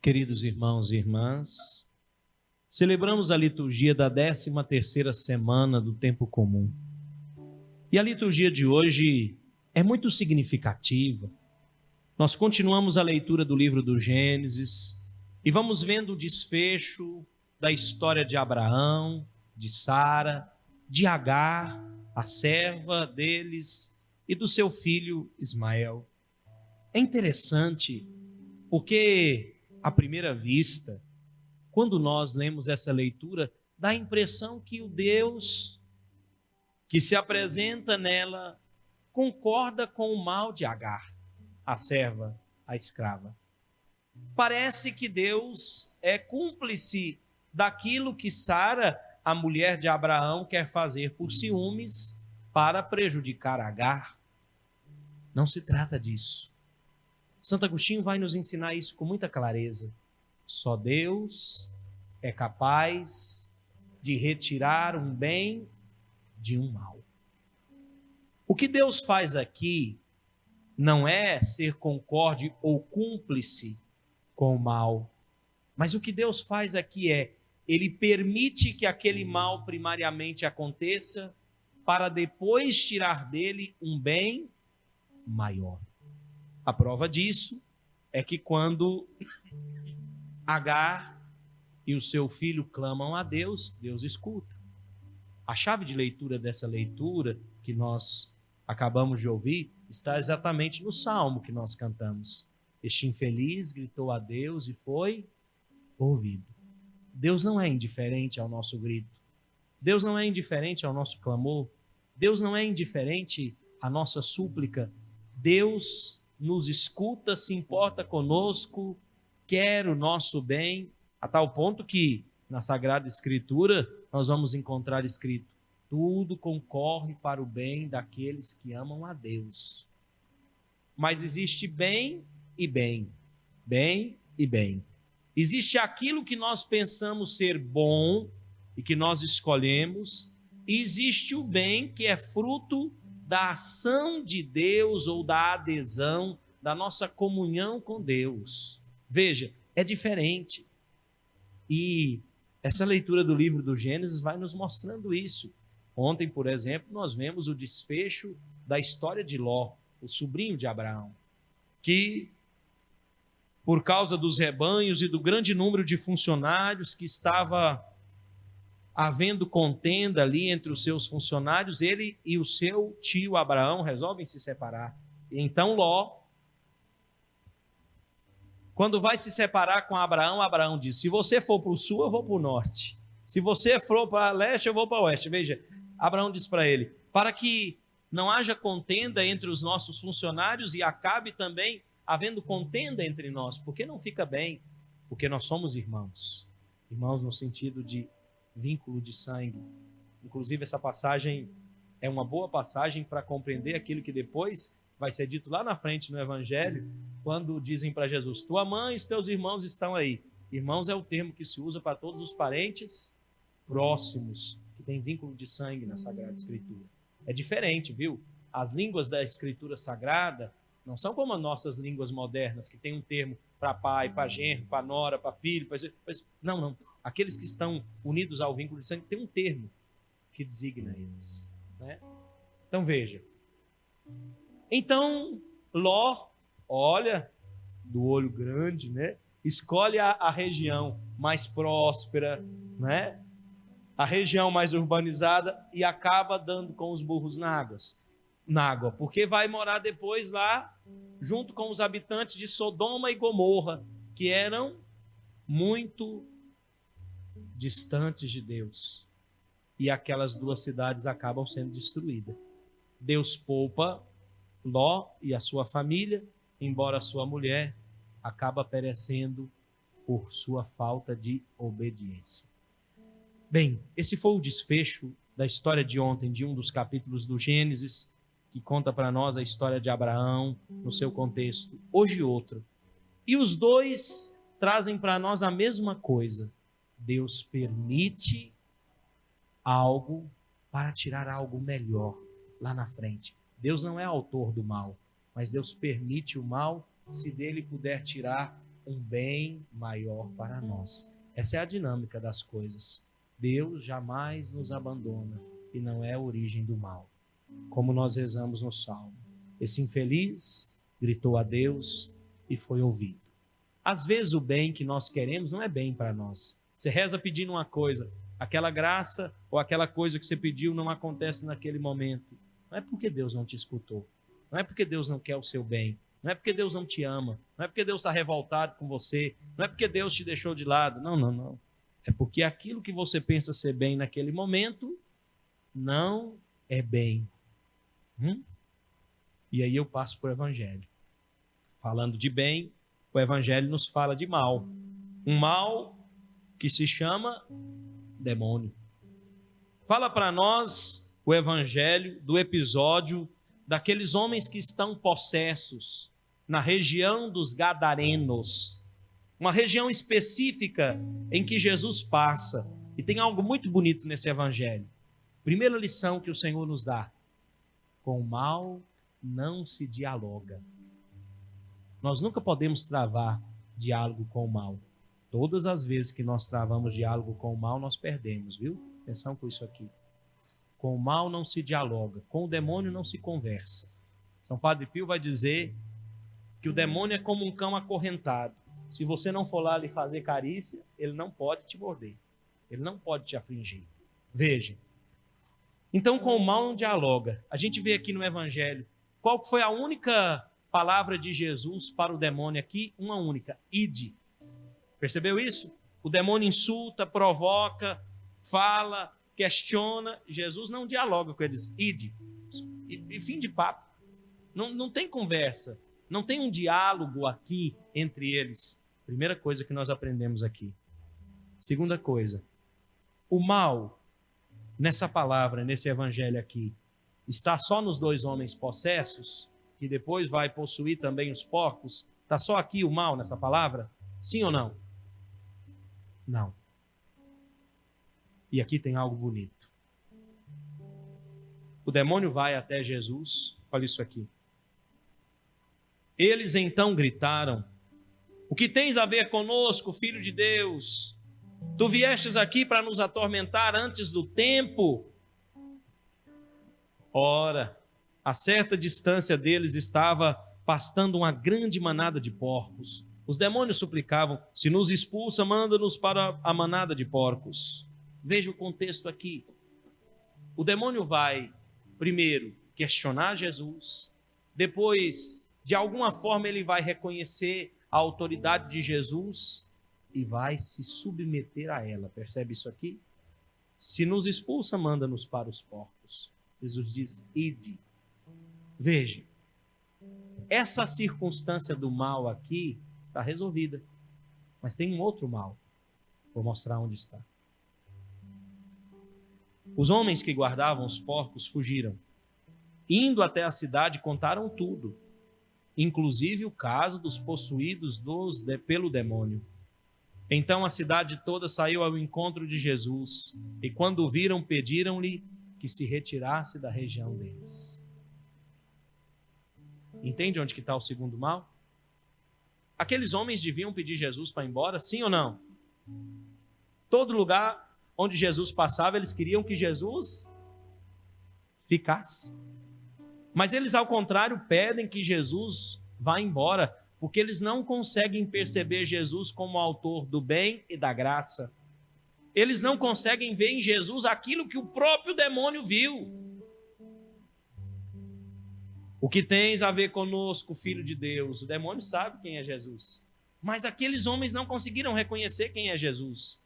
Queridos irmãos e irmãs, celebramos a liturgia da 13ª semana do tempo comum. E a liturgia de hoje é muito significativa. Nós continuamos a leitura do livro do Gênesis e vamos vendo o desfecho da história de Abraão, de Sara, de Agar, a serva deles, e do seu filho Ismael. É interessante porque, à primeira vista, quando nós lemos essa leitura, dá a impressão que o Deus que se apresenta nela concorda com o mal de Agar, a serva, a escrava. Parece que Deus é cúmplice daquilo que Sara, a mulher de Abraão, quer fazer por ciúmes para prejudicar Agar. Não se trata disso. Santo Agostinho vai nos ensinar isso com muita clareza. Só Deus é capaz de retirar um bem de um mal. O que Deus faz aqui não é ser concorde ou cúmplice com o mal, mas o que Deus faz aqui é, Ele permite que aquele mal primariamente aconteça para depois tirar dele um bem maior. A prova disso é que quando Agar e o seu filho clamam a Deus, Deus escuta. A chave de leitura dessa leitura que nós acabamos de ouvir está exatamente no salmo que nós cantamos. Este infeliz gritou a Deus e foi ouvido. Deus não é indiferente ao nosso grito. Deus não é indiferente ao nosso clamor. Deus não é indiferente à nossa súplica. Deus nos escuta, se importa conosco, quer o nosso bem, a tal ponto que na Sagrada Escritura nós vamos encontrar escrito: tudo concorre para o bem daqueles que amam a Deus. Mas existe bem e bem, bem e bem. Existe aquilo que nós pensamos ser bom e que nós escolhemos, e existe o bem que é fruto da ação de Deus ou da adesão, da nossa comunhão com Deus. Veja, é diferente. E essa leitura do livro do Gênesis vai nos mostrando isso. Ontem, por exemplo, nós vemos o desfecho da história de Ló, o sobrinho de Abraão, que, por causa dos rebanhos e do grande número de funcionários que estava havendo contenda ali entre os seus funcionários, ele e o seu tio Abraão resolvem se separar. E então Ló, quando vai se separar com Abraão, Abraão diz: se você for para o sul, eu vou para o norte. Se você for para leste, eu vou para o oeste. Veja, Abraão diz para ele: para que não haja contenda entre os nossos funcionários e acabe também havendo contenda entre nós, porque não fica bem, porque nós somos irmãos. Irmãos no sentido de vínculo de sangue. Inclusive, essa passagem é uma boa passagem para compreender aquilo que depois vai ser dito lá na frente no Evangelho, quando dizem para Jesus: tua mãe e os teus irmãos estão aí. Irmãos é o termo que se usa para todos os parentes próximos, que tem vínculo de sangue na Sagrada Escritura. É diferente, viu? As línguas da Escritura Sagrada não são como as nossas línguas modernas, que tem um termo para pai, para genro, para nora, para filho. Não. Aqueles que estão unidos ao vínculo de sangue tem um termo que designa eles, né? Então veja. Então Ló, olha, do olho grande, né? Escolhe a região mais próspera, né? A região mais urbanizada, e acaba dando com os burros na água, porque vai morar depois lá junto com os habitantes de Sodoma e Gomorra, que eram muito distantes de Deus, e aquelas duas cidades acabam sendo destruídas. Deus poupa Ló e a sua família, embora a sua mulher acaba perecendo por sua falta de obediência. Bem, esse foi o desfecho da história de ontem, de um dos capítulos do Gênesis, que conta para nós a história de Abraão no seu contexto. Hoje outro. E os dois trazem para nós a mesma coisa. Deus permite algo para tirar algo melhor lá na frente. Deus não é autor do mal, mas Deus permite o mal se dele puder tirar um bem maior para nós. Essa é a dinâmica das coisas. Deus jamais nos abandona e não é a origem do mal. Como nós rezamos no Salmo. Esse infeliz gritou a Deus e foi ouvido. Às vezes o bem que nós queremos não é bem para nós. Você reza pedindo uma coisa, aquela graça ou aquela coisa que você pediu não acontece naquele momento. Não é porque Deus não te escutou. Não é porque Deus não quer o seu bem. Não é porque Deus não te ama. Não é porque Deus está revoltado com você. Não é porque Deus te deixou de lado. Não, não, não. É porque aquilo que você pensa ser bem naquele momento não é bem. E aí eu passo para o Evangelho. Falando de bem, o Evangelho nos fala de mal. Um mal que se chama demônio. Fala para nós o Evangelho do episódio daqueles homens que estão possessos na região dos Gadarenos. Uma região específica em que Jesus passa. E tem algo muito bonito nesse Evangelho. Primeira lição que o Senhor nos dá. Com o mal não se dialoga. Nós nunca podemos travar diálogo com o mal. Todas as vezes que nós travamos diálogo com o mal, nós perdemos, viu? Atenção com isso aqui. Com o mal não se dialoga, com o demônio não se conversa. São Padre Pio vai dizer que o demônio é como um cão acorrentado. Se você não for lá lhe fazer carícia, ele não pode te morder. Ele não pode te afligir. Veja. Então, com o mal não dialoga. A gente vê aqui no Evangelho, qual foi a única palavra de Jesus para o demônio aqui? Uma única, ide. Percebeu isso? O demônio insulta, provoca, fala, questiona. Jesus não dialoga com ele, diz, ide. E fim de papo. Não tem conversa. Não tem um diálogo aqui entre eles. Primeira coisa que nós aprendemos aqui. Segunda coisa, o mal, nessa palavra, nesse evangelho aqui, está só nos dois homens possessos, que depois vai possuir também os porcos? Está só aqui o mal nessa palavra? Sim ou não? Não. E aqui tem algo bonito. O demônio vai até Jesus, olha isso aqui. Eles então gritaram, o que tens a ver conosco, Filho de Deus? Tu viestes aqui para nos atormentar antes do tempo? Ora, a certa distância deles estava pastando uma grande manada de porcos. Os demônios suplicavam, se nos expulsa, manda-nos para a manada de porcos. Veja o contexto aqui. O demônio vai, primeiro, questionar Jesus, depois, de alguma forma, ele vai reconhecer a autoridade de Jesus e vai se submeter a ela. Percebe isso aqui? Se nos expulsa, manda-nos para os porcos. Jesus diz, ide. Veja, essa circunstância do mal aqui está resolvida. Mas tem um outro mal. Vou mostrar onde está. Os homens que guardavam os porcos fugiram. Indo até a cidade, contaram tudo. Inclusive o caso dos possuídos pelo demônio. Então a cidade toda saiu ao encontro de Jesus. E quando o viram, pediram-lhe que se retirasse da região deles. Entende onde que está o segundo mal? Aqueles homens deviam pedir Jesus para ir embora, sim ou não? Todo lugar onde Jesus passava, eles queriam que Jesus ficasse. Mas eles, ao contrário, pedem que Jesus vá embora, porque eles não conseguem perceber Jesus como autor do bem e da graça. Eles não conseguem ver em Jesus aquilo que o próprio demônio viu. O que tens a ver conosco, Filho de Deus? O demônio sabe quem é Jesus. Mas aqueles homens não conseguiram reconhecer quem é Jesus.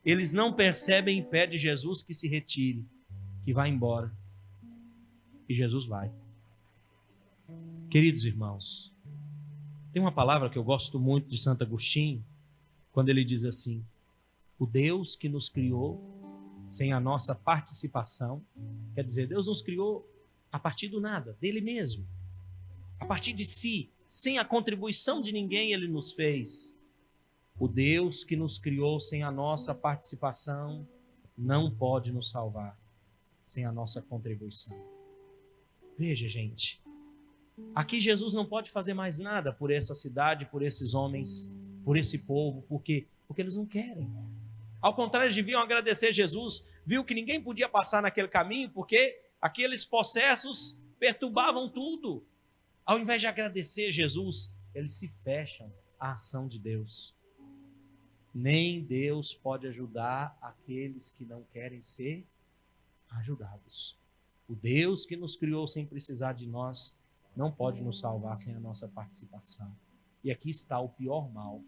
Eles não percebem e pedem Jesus que se retire, que vá embora. E Jesus vai. Queridos irmãos, tem uma palavra que eu gosto muito de Santo Agostinho, quando ele diz assim, o Deus que nos criou sem a nossa participação, quer dizer, Deus nos criou a partir do nada, dele mesmo, a partir de si, sem a contribuição de ninguém ele nos fez. O Deus que nos criou sem a nossa participação não pode nos salvar sem a nossa contribuição. Veja, gente, Aqui Jesus não pode fazer mais nada por essa cidade, por esses homens, por esse povo, porque eles não querem. Ao contrário, eles deviam agradecer Jesus, viu que ninguém podia passar naquele caminho, porque aqueles possessos perturbavam tudo. Ao invés de agradecer Jesus, eles se fecham à ação de Deus. Nem Deus pode ajudar aqueles que não querem ser ajudados. O Deus que nos criou sem precisar de nós, não pode nos salvar sem a nossa participação. E aqui está o pior mal.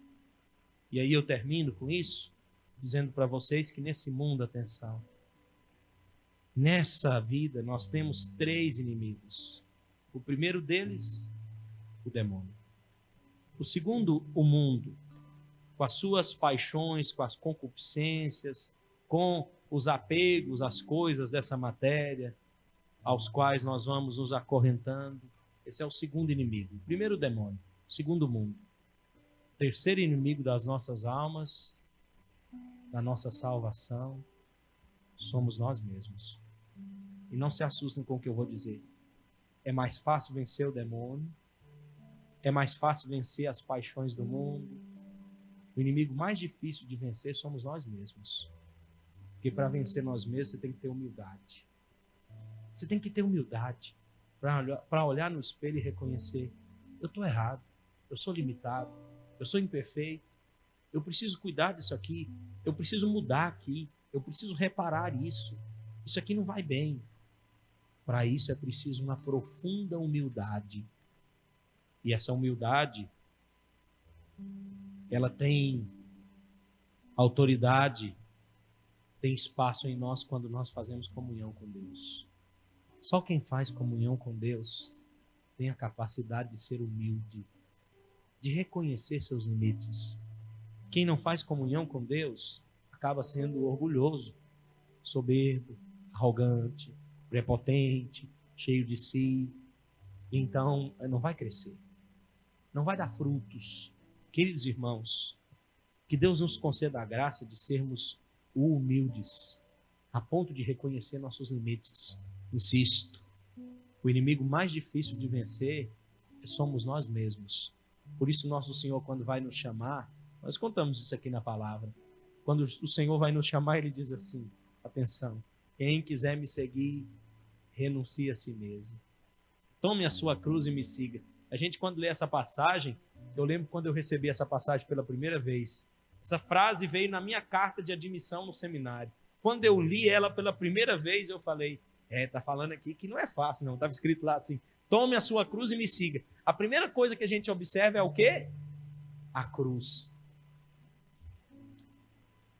E aí eu termino com isso, dizendo para vocês que nesse mundo, atenção, nessa vida nós temos 3 inimigos. O primeiro deles, o demônio. O segundo, o mundo, com as suas paixões, com as concupiscências, com os apegos às coisas dessa matéria, aos quais nós vamos nos acorrentando. Esse é o segundo inimigo. O primeiro, o demônio. O segundo, o mundo. O terceiro inimigo das nossas almas, da nossa salvação, somos nós mesmos. E não se assustem com o que eu vou dizer. É mais fácil vencer o demônio, é mais fácil vencer as paixões do mundo. O inimigo mais difícil de vencer somos nós mesmos. Porque para vencer nós mesmos, você tem que ter humildade. Você tem que ter humildade para olhar no espelho e reconhecer: eu estou errado, eu sou limitado, eu sou imperfeito, eu preciso cuidar disso aqui, eu preciso mudar aqui, eu preciso reparar isso. Isso aqui não vai bem. Para isso é preciso uma profunda humildade. E essa humildade, ela tem autoridade, tem espaço em nós quando nós fazemos comunhão com Deus. Só quem faz comunhão com Deus tem a capacidade de ser humilde, de reconhecer seus limites. Quem não faz comunhão com Deus acaba sendo orgulhoso, soberbo, arrogante, prepotente, cheio de si. Então não vai crescer, não vai dar frutos. Queridos irmãos, que Deus nos conceda a graça de sermos humildes, a ponto de reconhecer nossos limites. Insisto, o inimigo mais difícil de vencer somos nós mesmos. Por isso nosso Senhor, quando vai nos chamar, nós contamos isso aqui na palavra, quando o Senhor vai nos chamar, Ele diz assim, atenção: quem quiser me seguir, renuncie a si mesmo. Tome a sua cruz e me siga. A gente, quando lê essa passagem, eu lembro quando eu recebi essa passagem pela primeira vez, essa frase veio na minha carta de admissão no seminário. Quando eu li ela pela primeira vez, eu falei: tá falando aqui que não é fácil, não. Estava escrito lá assim: tome a sua cruz e me siga. A primeira coisa que a gente observa é o quê? A cruz.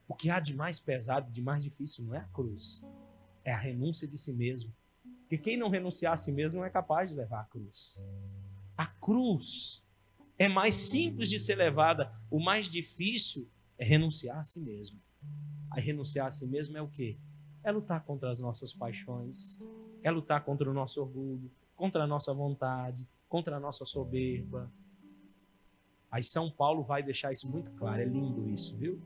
O que há de mais pesado, de mais difícil, não é a cruz, é a renúncia de si mesmo. Porque quem não renunciar a si mesmo não é capaz de levar a cruz. A cruz é mais simples de ser levada, o mais difícil é renunciar a si mesmo. Aí renunciar a si mesmo é o quê? É lutar contra as nossas paixões, é lutar contra o nosso orgulho, contra a nossa vontade, contra a nossa soberba. Aí São Paulo vai deixar isso muito claro, é lindo isso, viu?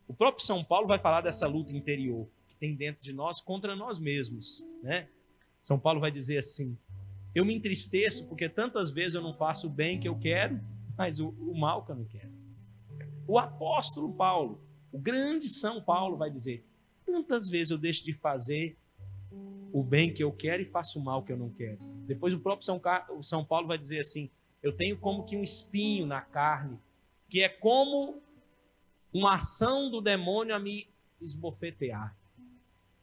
O próprio São Paulo vai falar dessa luta interior que tem dentro de nós contra nós mesmos, né? São Paulo vai dizer assim: eu me entristeço porque tantas vezes eu não faço o bem que eu quero, mas o mal que eu não quero. O apóstolo Paulo, o grande São Paulo vai dizer: tantas vezes eu deixo de fazer o bem que eu quero e faço o mal que eu não quero. Depois o próprio São Paulo vai dizer assim: eu tenho como que um espinho na carne, que é como uma ação do demônio a me esbofetear.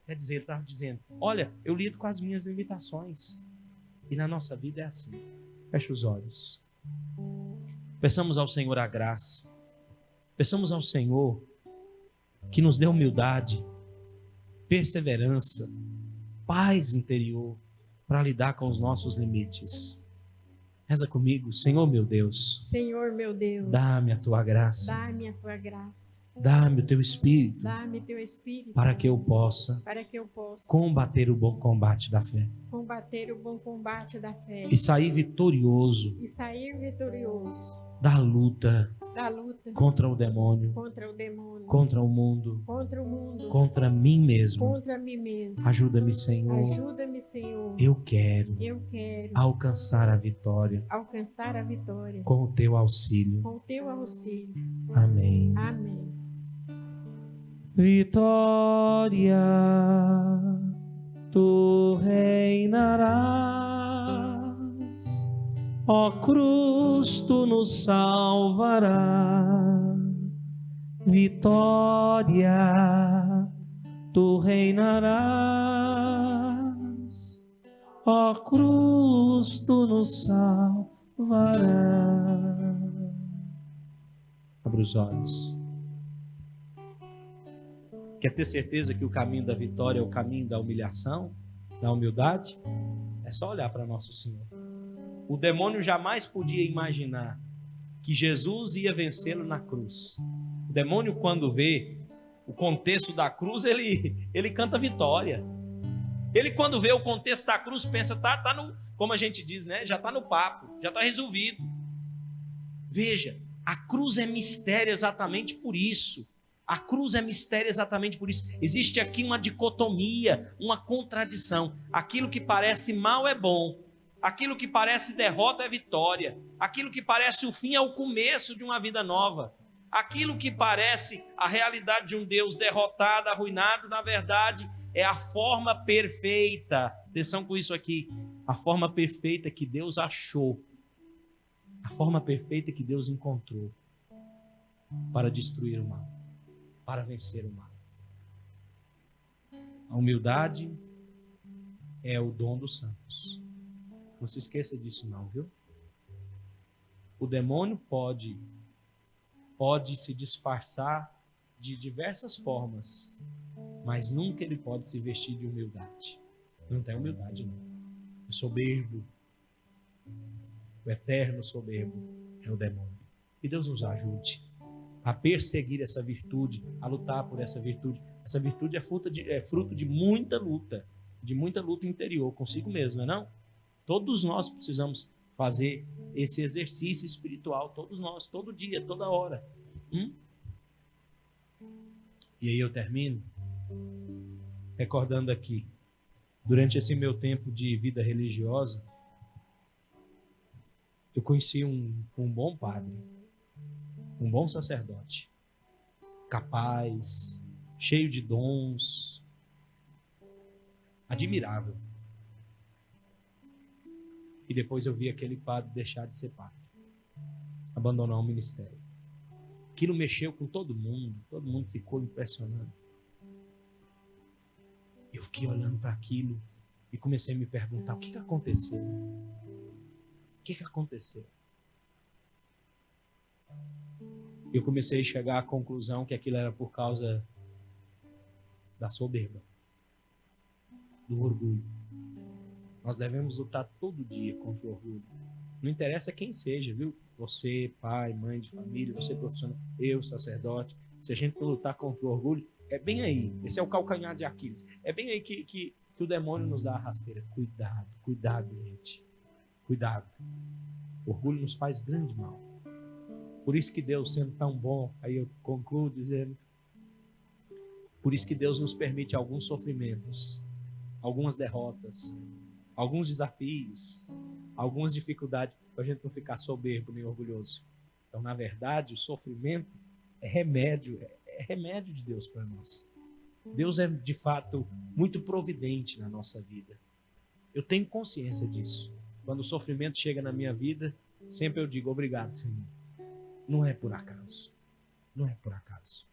Quer dizer, ele estava dizendo: olha, eu lido com as minhas limitações. E na nossa vida é assim. Fecha os olhos. Peçamos ao Senhor a graça. Peçamos ao Senhor que nos dê humildade, perseverança, paz interior para lidar com os nossos limites. Reza comigo: Senhor meu Deus. Senhor meu Deus. Dá-me a tua graça. Dá-me a tua graça. Dá-me o teu Espírito. Dá-me teu Espírito. Para que eu possa combater o bom combate da fé. Combater o bom combate da fé. E sair vitorioso. E sair vitorioso. Da luta. Da luta. contra o demônio, contra o demônio, contra o mundo, contra o mundo, contra mim mesmo. contra mim mesmo. Ajuda-me, Senhor. Ajuda-me, Senhor. Eu quero Eu quero alcançar a vitória alcançar a vitória com o teu auxílio. com o teu auxílio. Amém. Amém. Vitória, tu reinarás, ó cruz, tu nos salvarás. Vitória, tu reinarás, ó cruz, tu nos salvarás. Abra os olhos. Quer ter certeza que o caminho da vitória é o caminho da humilhação, da humildade? É só olhar para nosso Senhor. O demônio jamais podia imaginar que Jesus ia vencê-lo na cruz. O demônio, quando vê o contexto da cruz, ele canta vitória. Ele, quando vê o contexto da cruz, pensa, tá no, como a gente diz, né? Já está no papo, já está resolvido. Veja, a cruz é mistério exatamente por isso. A cruz é mistério exatamente por isso. Existe aqui uma dicotomia, uma contradição. Aquilo que parece mal é bom. Aquilo que parece derrota é vitória. Aquilo que parece o fim é o começo de uma vida nova. Aquilo que parece a realidade de um Deus derrotado, arruinado, na verdade, é a forma perfeita. Atenção com isso aqui. A forma perfeita que Deus achou. A forma perfeita que Deus encontrou para destruir o mal, para vencer o mal. A humildade é o dom dos santos. Não se esqueça disso não, viu? O demônio pode se disfarçar de diversas formas, mas nunca ele pode se vestir de humildade. Não tem humildade, não. É soberbo. O eterno soberbo é o demônio. Que Deus nos ajude a perseguir essa virtude, a lutar por essa virtude. Essa virtude é fruto de muita luta interior consigo mesmo, não é não? Todos nós precisamos fazer esse exercício espiritual, todos nós, todo dia, toda hora. E aí eu termino recordando aqui, durante esse meu tempo de vida religiosa, eu conheci um bom padre, um bom sacerdote, capaz, cheio de dons, admirável. E depois eu vi aquele padre deixar de ser padre, abandonar o ministério. Aquilo mexeu com todo mundo ficou impressionado. Eu fiquei olhando para aquilo e comecei a me perguntar, o que aconteceu? O que aconteceu? Eu comecei a chegar à conclusão que aquilo era por causa da soberba, do orgulho. Nós devemos lutar todo dia contra o orgulho. Não interessa quem seja, viu? Você, pai, mãe de família, você profissional, eu, sacerdote. Se a gente for lutar contra o orgulho, é bem aí. Esse é o calcanhar de Aquiles. É bem aí que o demônio nos dá a rasteira. Cuidado, gente. Cuidado. O orgulho nos faz grande mal. Por isso que Deus, sendo tão bom, aí eu concluo dizendo, por isso que Deus nos permite alguns sofrimentos, algumas derrotas, alguns desafios, algumas dificuldades, para a gente não ficar soberbo nem orgulhoso. Então, na verdade, o sofrimento é remédio de Deus para nós. Deus é, de fato, muito providente na nossa vida. Eu tenho consciência disso. Quando o sofrimento chega na minha vida, sempre eu digo, obrigado, Senhor. Não é por acaso. Não é por acaso.